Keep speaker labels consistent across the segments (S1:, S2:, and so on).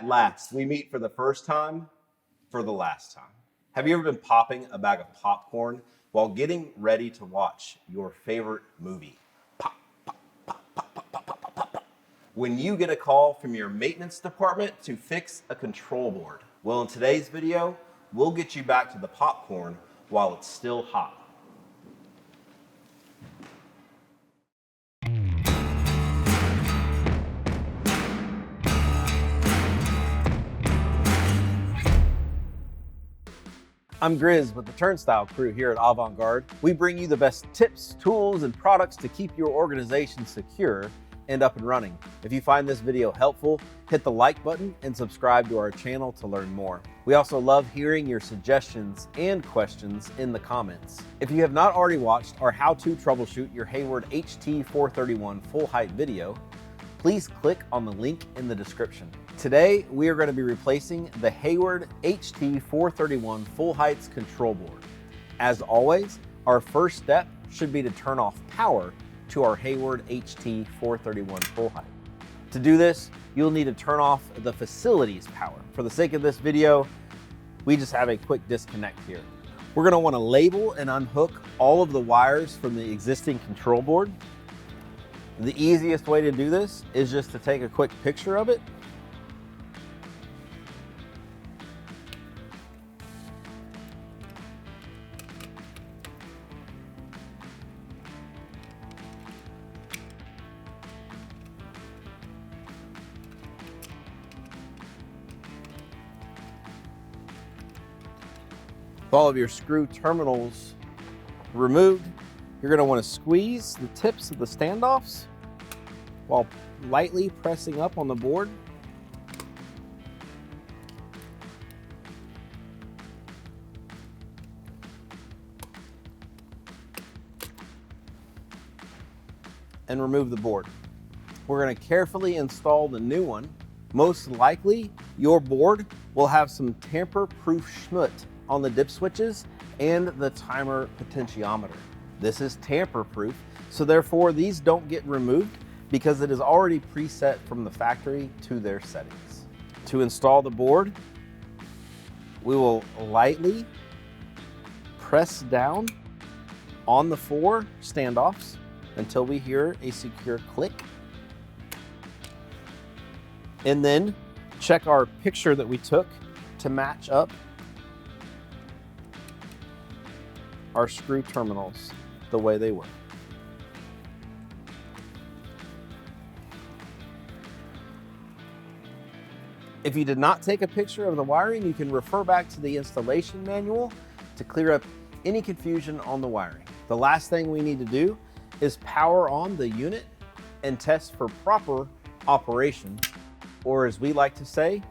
S1: At last, we meet for the first time, for the last time. Have you ever been popping a bag of popcorn while getting ready to watch your favorite movie? Pop, pop, pop, pop, pop, pop, pop, pop, pop. When you get a call from your maintenance department to fix a control board. Well, in today's video, we'll get you back to the popcorn while it's still hot. I'm Grizz with the Turnstile crew here at Avant-Garde. We bring you the best tips, tools, and products to keep your organization secure and up and running. If you find this video helpful, hit the like button and subscribe to our channel to learn more. We also love hearing your suggestions and questions in the comments. If you have not already watched our how to troubleshoot your Hayward HT431 full height video, please click on the link in the description. Today, we are going to be replacing the Hayward HT431 full heights control board. As always, our first step should be to turn off power to our Hayward HT431 full height. To do this, you'll need to turn off the facility's power. For the sake of this video, we just have a quick disconnect here. We're going to want to label and unhook all of the wires from the existing control board. The easiest way to do this is just to take a quick picture of it. With all of your screw terminals removed, you're going to want to squeeze the tips of the standoffs while lightly pressing up on the board. And remove the board. We're going to carefully install the new one. Most likely, your board will have some tamper-proof schmoot on the dip switches and the timer potentiometer. This is tamper-proof, so therefore these don't get removed because it is already preset from the factory to their settings. To install the board, we will lightly press down on the 4 standoffs until we hear a secure click. And then check our picture that we took to match up our screw terminals the way they were. If you did not take a picture of the wiring, you can refer back to the installation manual to clear up any confusion on the wiring. The last thing we need to do is power on the unit and test for proper operation, or as we like to say,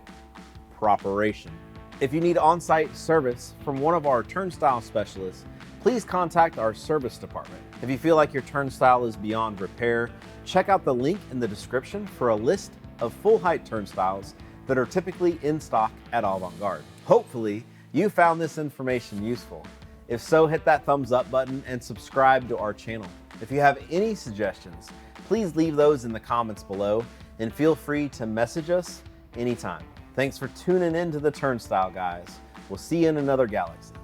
S1: properation. If you need on-site service from one of our turnstile specialists, please contact our service department. If you feel like your turnstile is beyond repair, check out the link in the description for a list of full height turnstiles that are typically in stock at Avant-Garde. Hopefully, you found this information useful. If so, hit that thumbs up button and subscribe to our channel. If you have any suggestions, please leave those in the comments below and feel free to message us anytime. Thanks for tuning in to the Turnstile, guys. We'll see you in another galaxy.